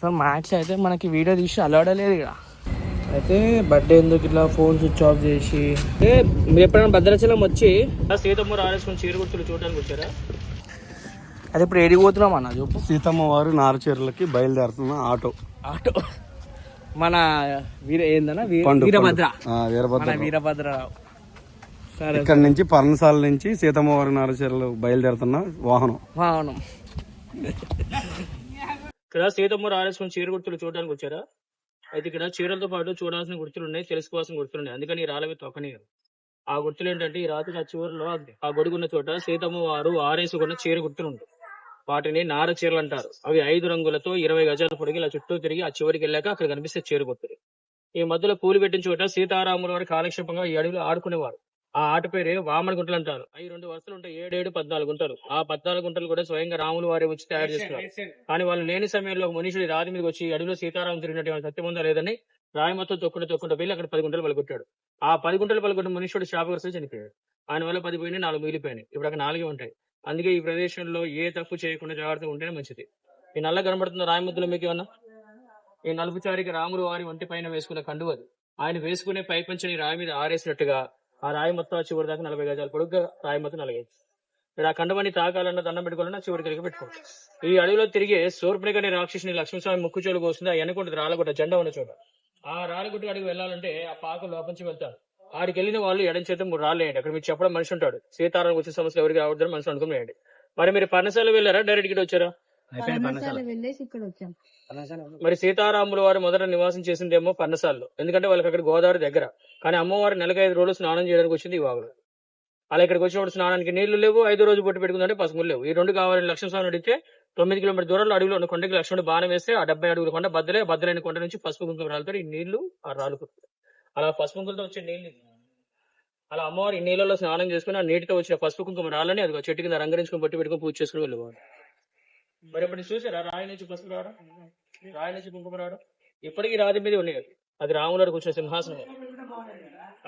So max అయితే మనకి video తీసి అలవాడలేదు ఇక. అయితే బర్త్డే ఎందుకు ఇట్లా ఫోన్ స్విచ్ ఆఫ్ చేసి మీరు ఎప్పుడైనా భద్రాచలం వచ్చి సీతమ్మ ఆరేసుకొని చీర గుర్తులు చూడడానికి వచ్చారా? అది ఇప్పుడు ఏడికి పోతున్నాం అన్న చూపు. సీతమ్మ వారు నారచీరలకి బయలుదేరుతున్న ఆటో మన ఏందన్నా వీరభద్ర వీరభద్రరావు. ఇక్కడ నుంచి పర్ణశాల నుంచి సీతమ్మ వారి నారచీరలు బయలుదేరుతున్న వాహనం. ఇక్కడ సీతమ్మ ఆరేసుకొని చీర గుర్తులు చూడడానికి వచ్చారా? అయితే ఇక్కడ చీరలతో పాటు చూడాల్సిన గుర్తులు ఉన్నాయి, తెలుసుకోవాల్సిన గుర్తులు ఉన్నాయి. అందుకని ఈ రాళ్ళవి తొక్కనియరు. ఆ గుర్తులు ఏంటంటే ఈ రాత్రి ఆ చివరిలో ఆ గొడుగున్న చోట సీతమ్మ వారు ఆరేసుకున్న చీర గుర్తులు ఉంటాయి. వాటిని నార చీరలు అంటారు. అవి 5 రంగులతో 20 గజాల పొడిగి ఇలా చుట్టూ తిరిగి ఆ చివరికి వెళ్ళాక అక్కడ కనిపిస్తే చీర గుర్తులు. ఈ మధ్యలో పూలు పెట్టిన చోట సీతారాముల వారి కాలక్షేపంగా ఈ అడవిలో ఆడుకునేవారు. ఆ ఆట పేరే వామన గుంటలు అంటారు. అవి 2 వరుసలు ఉంటాయి, 7, 14 గుంటలు. ఆ 14 గుంటలు కూడా స్వయంగా రాములు వారి వచ్చి తయారు చేస్తున్నారు. కానీ వాళ్ళు లేని సమయంలో మనుషుడు రాతి మీదకి వచ్చి అడవిలో సీతారాము తిరిగినట్టు సత్యం ఉందా లేదని రాయి మొత్తం తొక్కుంటూ వెళ్ళి అక్కడ 10 గుంటలు పలుకొట్టాడు. ఆ 10 గుంటలు పలుకొట్టిన మనుషుడు శాపగ్రస్తుడు చనిపోయాడు. ఆయన వల్ల 10 పోయినాయి, 4 మిగిలిపోయినాయి. ఇప్పుడు అక్కడ 4 ఉంటాయి. అందుకే ఈ ప్రదేశంలో ఏ తప్పు చేయకుండా జాగ్రత్తగా ఉంటేనే మంచిది. ఈ నల్ల కనబడుతున్న రాయి ముద్దులో మీకు ఏమన్నా? ఈ నలుపు చారికి రాములు వారి ఒంటి పైన వేసుకున్న కండువ అది. ఆయన వేసుకునే పై పంచని రాయి మీద ఆరేసినట్టుగా ఆ రాయి మొత్తం చివరి దాకా 40 గజాలు పొడుగ్గా రాయి మొత్తం 40. ఇక్కడ ఆ కండవని తాకాలన్నా దండం పెట్టుకోవాలన్నా చివరి కలిగి పెట్టుకోవచ్చు. ఈ అడవిలో తిరిగే శూర్పణఖ అనే రాక్షసుని లక్ష్మీస్వామి ముక్కు చోలుకు వస్తుంది. ఆ వెనకుంటుంది రాళ్ళగుట్ట జెండా ఉన్న చోట. ఆ రాళ్ళగుట్ట అడిగి వెళ్ళాలంటే ఆ పాక లోపంచి వెళ్తారు. ఆడికి వెళ్ళిన వాళ్ళు ఎడం చేత 3 రాళ్ళు వేయండి. అక్కడ మీరు చెప్పడం మనిషి ఉంటాడు. సీతారాం వచ్చే సమస్యలు ఎవరికి రావద్దని మనిషి అనుకుని వేయండి. మరి మీరు పర్ణశాల వెళ్ళారా, డైరెక్ట్ గిట్ వచ్చారా? మరి సీతారాముల వారు మొదట నివాసం చేసిందేమో పర్ణశాలలో, ఎందుకంటే వాళ్ళకి అక్కడ గోదావరి దగ్గర. కానీ అమ్మవారు నెలకు 5 రోజులు స్నానం చేయడానికి వచ్చింది ఈ వాగులో. అలా ఇక్కడికి వచ్చినప్పుడు స్నానానికి నీళ్లు లేవు, 5వ రోజు బొట్టు పెట్టుకుందంటే పసుపులు లేవు. ఈ 2 కావాలని లక్ష్మణస్వామి అడిగితే 9 కిలోమీటర్ దూరంలో అడవిలో ఉన్న కొండకి లక్ష్మణుడు బాణం వేస్తే ఆ 70 అడుగుల కొండ భద్రైన కొండ నుంచి పసుపు కుంకుమ రాలుతారు. ఈ నీళ్లు ఆ రాళ్ళు అలా పసుపు కుంకుమతో వచ్చే నీళ్లు. అలా అమ్మవారు ఈ నీళ్ళలో స్నానం చేసుకుని ఆ నీటితో వచ్చిన పసుపు కుంకుమ రాళ్ళని అది చెట్టు కింద రంగరించుకుని బొట్టు పెట్టుకుని పూజ చేసుకుని వెళ్ళేవారు. మరి ఇప్పుడు చూసారా రాయి నుంచి పసుపు రావడం, రాయి నుంచి కుంకుమ రావడం? ఇప్పటికీ రాతి మీద ఉన్నాయి. అది రాములు కూర్చున్న సింహాసనం.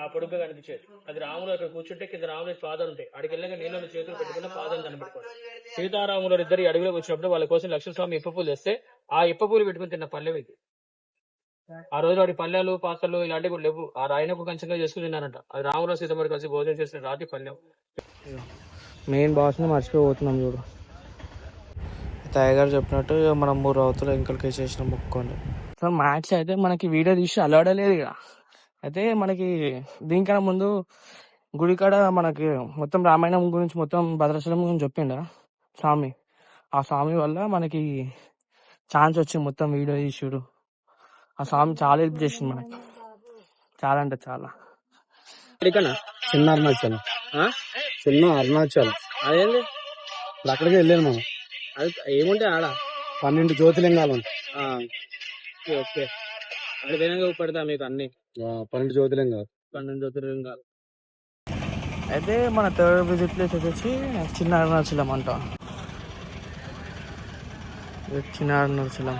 ఆ పొడుగ్గా కనిపించేది అది రాములు అక్కడ కూర్చుంటే కింద రాముల పాదాలు ఉంటాయి. అడికి వెళ్ళగా నీళ్ళలో చేతులు పెట్టుకున్న పాదాలు కనిపెట్టుకోండి. సీతారాములు ఇద్దరు అడవిలోకి వచ్చినప్పుడు వాళ్ళ కోసం లక్ష్మణస్వామి ఇప్ప పూలు తెస్తే ఆ ఇప్ప పూలు పెట్టుకుని తిన్న పల్లె ఇది. ఆ రోజు వాడి పల్లెలు పాత్రలు ఇలాంటివి కూడా లేవు. ఆ రాయినకు కంచంగా చేసుకుని తిన్నారంట. అది రాములు సీతమ్మ కలిసి భోజనం చేసిన రాత్రి పల్లెం. మెయిన్ బాస్ ని మర్చిపోతున్నాం చూడు. టైగర్ చెప్పినట్టు మనం 3 అవతల ఇంకలకి చేసిన మొక్కోండి. సో మ్యాక్స్ అయితే మనకి వీడియో తీసి అలవాడలేదు ఇక. అయితే మనకి దీనికన్నా ముందు గుడికాడ మనకి మొత్తం రామాయణం గురించి మొత్తం భద్రాచలం గురించి చెప్పిండ స్వామి. ఆ స్వామి వల్ల మనకి ఛాన్స్ వచ్చింది మొత్తం వీడియో తీసుడు. ఆ స్వామి చాలా హెల్ప్ చేసింది మనకి, చాలా అంటే చాలా. చిన్న అరుణాచల్ అదేంది అక్కడికి వెళ్ళాను మనం. అది ఏముంటే ఆడ 12 జ్యోతిలింగాలు ఉంటాయి. ఓకే అది విధంగా పడతా మీకు అన్ని 12 జ్యోతిలింగాలు. 12 జ్యోతిర్లింగాలు. అయితే మన 3rd విజిట్ ప్లేస్ వచ్చేసి చిన్న అరుణాచలం అంట. చిన్న అరుణాచలం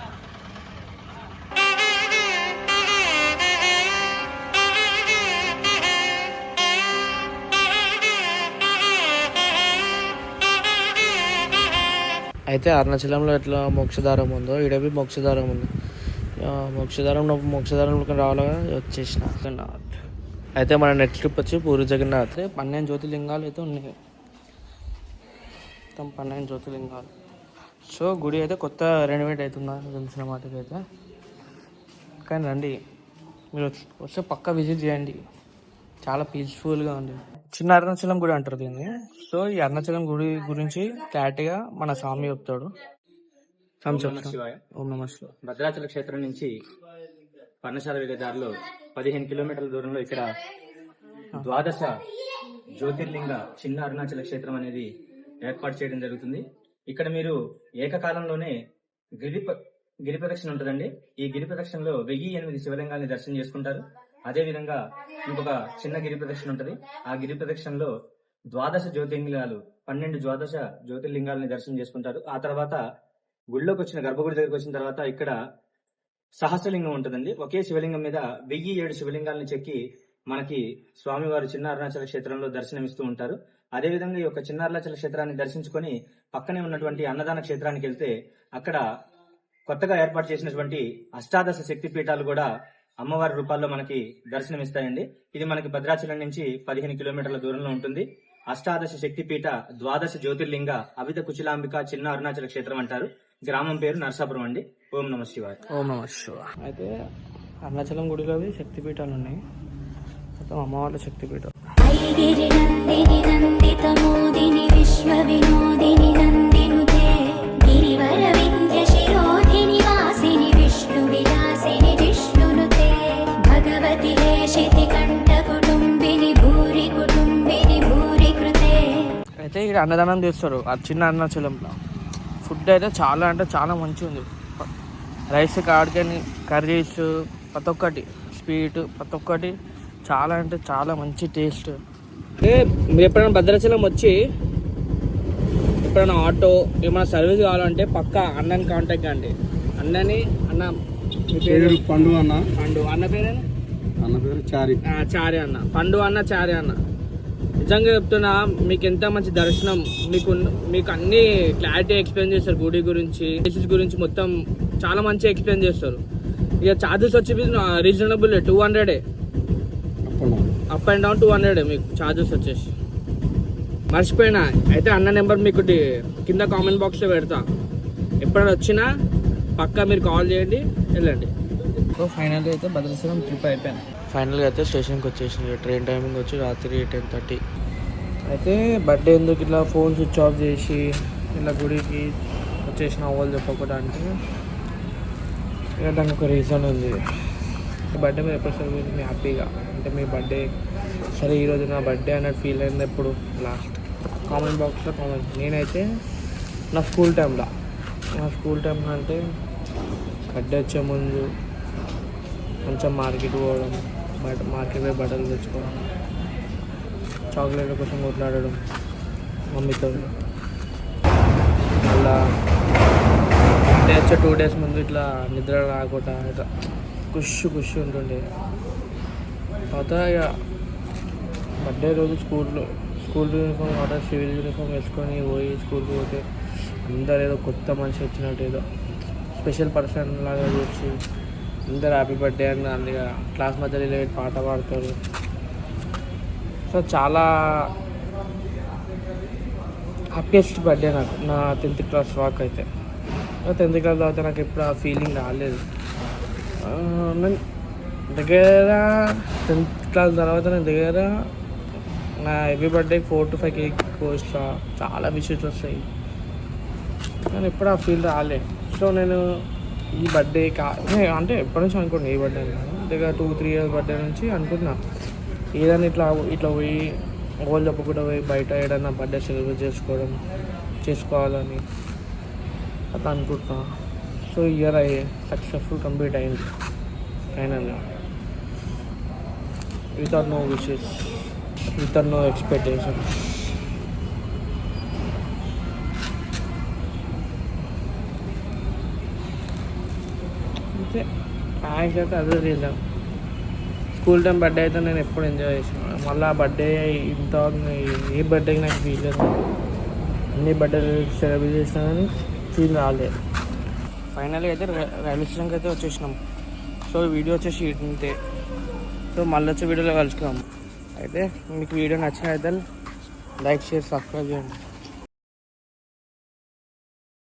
అయితే అరుణాచలంలో ఎట్లా మోక్షదారం ఉందో ఈడవి మోక్షదారం ఉంది. మోక్షదారంలోకి రావాలని వచ్చేసిన. అయితే మన నెక్స్ట్ ట్రిప్ వచ్చి పూరి జగన్నాథ్. 12 జ్యోతిర్లింగాలు అయితే ఉన్నాయి, మొత్తం 12 జ్యోతిర్లింగాలు. సో గుడి అయితే కొత్త రెనోవేట్ అవుతుందా తెలిసిన మాటకి అయితే. కానీ రండి, మీరు వస్తే పక్కా విజిట్ చేయండి, చాలా పీస్ఫుల్గా ఉంది. చిన్న అరుణాచలం గుడి అంటారు దీన్ని. సో ఈ అరుణాచలం గుడి గురించి క్లారిటీగా మన స్వామి చెప్తాడు. ఓం నమః శివాయ. భద్రాచల క్షేత్రం నుంచి పర్ణశాల వెళ్ళే దారిలో 15 కిలోమీటర్ల దూరంలో ఇక్కడ 12 జ్యోతిర్లింగ చిన్న అరుణాచల క్షేత్రం అనేది ఏర్పాటు చేయడం జరుగుతుంది. ఇక్కడ మీరు ఏకకాలంలోనే గిరి ప్రదక్షిణ ఉంటుందండి. ఈ గిరి ప్రదక్షిణలో 1008 శివలింగాల్ని దర్శనం చేసుకుంటారు. అదే విధంగా ఇంకొక చిన్న గిరి ప్రదక్షిణ ఉంటది. ఆ గిరి ప్రదక్షిణలో 12 జ్యోతిర్లింగాలు 12 జ్యోతిర్లింగాలని దర్శనం చేసుకుంటారు. ఆ తర్వాత గుడిలోకి వచ్చిన గర్భగుడి దగ్గరికి వచ్చిన తర్వాత ఇక్కడ సహస్రలింగం ఉంటుందండి. ఒకే శివలింగం మీద 1007 శివలింగాలను చెక్కి మనకి స్వామివారు చిన్న అరుణాచల క్షేత్రంలో దర్శనమిస్తూ ఉంటారు. అదేవిధంగా ఈ యొక్క చిన్న అరుణాచల క్షేత్రాన్ని దర్శించుకొని పక్కనే ఉన్నటువంటి అన్నదాన క్షేత్రానికి వెళ్తే అక్కడ కొత్తగా ఏర్పాటు చేసినటువంటి అష్టాదశ శక్తి పీఠాలు కూడా అమ్మవారి రూపాల్లో మనకి దర్శనమిస్తాయండి. ఇది మనకి భద్రాచలం నుంచి 15 కిలోమీటర్ల దూరంలో ఉంటుంది. అష్టాదశ శక్తిపీఠ ద్వాదశ జ్యోతిర్లింగ అవిత కుచిలాంబిక చిన్న అరుణాచల క్షేత్రం అంటారు. గ్రామం పేరు నరసాపురం అండి. ఓం నమ శివాయ. ఓం నమ శివాయ. అయితే అరుణాచలం గుడిలో శక్తిపీఠాలు ఉన్నాయి. మొత్తం అమ్మవార్ల శక్తిపీఠం. ఐగిరి నందిని నందిత మోదిని విశ్వ వినోదిని నందినుతే గిరివర వింధ్య శిరోధిని వాసిని విష్ణు విలాసిని విష్ణునుతే భగవతి లేషితి కంఠ కుటుంబిని భూరి కుటుంబిని భూరి కృతే. అయితే ఇక్కడ అన్నదానం చేస్తారు ఆ చిన్న అరుణాచలంలో. ఫుడ్ అయితే చాలా అంటే చాలా మంచిగా ఉంది. రైస్ కాడికని కర్రీస్ ప్రతి ఒక్కటి స్వీట్ ప్రతి ఒక్కటి చాలా అంటే చాలా మంచి టేస్ట్. మీరు ఎప్పుడైనా భద్రాచలం వచ్చి ఎప్పుడైనా ఆటో ఏమైనా సర్వీస్ కావాలంటే పక్కా అన్నని కాంటాక్ట్ అండి. అన్నని అన్న మీ పేరు పండు అన్న. పండు అన్న పేరేనా? అన్న పేరు చారి. చారి అన్న. పండు అన్న చారి అన్న. నిజంగా చెప్తున్నా మీకు ఎంత మంచి దర్శనం. మీకు అన్ని క్లారిటీ ఎక్స్ప్లెయిన్ చేస్తారు. గుడి గురించి ప్లేసెస్ గురించి మొత్తం చాలా మంచిగా ఎక్స్ప్లెయిన్ చేస్తారు. ఇక ఛార్జెస్ వచ్చి రీజనబుల్ 200 అప్ అండ్ డౌన్ 200 మీకు ఛార్జెస్ వచ్చేసి. మర్చిపోయినా అయితే అన్న నెంబర్ మీకు కింద కామెంట్ బాక్స్లో పెడతా. ఎప్పుడైనా వచ్చినా పక్కా మీరు కాల్ చేయండి, వెళ్ళండి. సో ఫైనల్గా అయితే భద్రాచలం ట్రిప్ అయిపోయాను. ఫైనల్గా అయితే స్టేషన్కి వచ్చేసింది. ట్రైన్ టైమింగ్ వచ్చి రాత్రి 10:30. అయితే బర్త్డే ఎందుకు ఇట్లా ఫోన్ స్విచ్ ఆఫ్ చేసి ఇలా గుడికి వచ్చేసిన వాళ్ళు చెప్పుకోవడానికి ఇక దానికి ఒక రీజన్ ఉంది. బర్త్డే మీరు ఎప్పుడు సెలబ్రేట్ మీ హ్యాపీగా అంటే మీ బర్త్డే సరే ఈరోజు నా బర్త్డే అన్నట్టు ఫీల్ అయింది ఎప్పుడు లాస్ట్ కామెంట్ బాక్స్లో కామెంట్. నేనైతే నా స్కూల్ టైంలో అంటే బర్త్డే వచ్చే ముందు కొంచెం మార్కెట్ పోవడం, మార్కెట్ పోయి బట్టలు తెచ్చుకోవడం, చాక్లెట్ల కోసం కొట్లాడడం మమ్మీతో. మళ్ళా బర్త్డే వచ్చే 2 days ముందు ఇట్లా నిద్ర రాకుండా ఇట్లా ఖుషి ఉంటుండే. తర్వాత ఇక బర్త్డే రోజు school uniform order civil uniform వేసుకొని పోయి స్కూల్కి పోతే అందరు ఏదో కొత్త మనిషి వచ్చినట్టు ఏదో స్పెషల్ పర్సన్ లాగా చూసి అందరు హ్యాపీ బర్త్డే అని అందుగా క్లాస్ మధ్యలో పాట పాడతారు. సో చాలా హ్యాపీయెస్ట్ బర్త్డే నాకు నా 10th క్లాస్ వాక్ అయితే. 10th క్లాస్ తర్వాత నాకు ఎప్పుడు ఆ ఫీలింగ్ రాలేదు. నేను దగ్గర 10th క్లాస్ తర్వాత నేను దగ్గర నా ఎవ్రీ బర్త్డేకి 4 to 5 కేక్ కోస్తా, చాలా విషెస్ వస్తాయి. నేను ఎప్పుడు ఆ ఫీల్ రాలే. సో నేను ఈ బర్త్డే అంటే ఎప్పటి నుంచి అనుకోండి ఈ బర్త్డే దగ్గర 2-3 years బర్త్డే నుంచి అనుకుంటున్నా ఏదైనా ఇట్లా పోయి వాళ్ళు చెప్పకుండా పోయి బయట ఏదైనా బర్త్డే సెలబ్రేట్ చేసుకోవాలని అట్లా అనుకుంటున్నా. సో ఇయర్ సక్సెస్ఫుల్ కంప్లీట్ అయింది ఫైనల్గా. Without no wishes, without no expectation. అంతే నాకైతే అదే రీజన్. స్కూల్ టైం బర్త్డే అయితే నేను ఎప్పుడు ఎంజాయ్ చేసాను. మళ్ళీ ఆ బర్త్డే ఇంత ఏ బర్త్డేకి నాకు ఫీల్ లేదు. అన్ని బర్త్డే సెలబ్రేట్ చేసినా కానీ ఫీల్ రాలేదు. ఫైనల్గా అయితే రైల్వే స్టేషన్కి అయితే వచ్చేసినాం. సో వీడియో వచ్చేసి ఇంతే. సో మళ్ళీ వచ్చే వీడియోలో కలుసుకున్నాం. అయితే మీకు వీడియో నచ్చినట్లయితే లైక్, షేర్, సబ్స్క్రైబ్ చేయండి.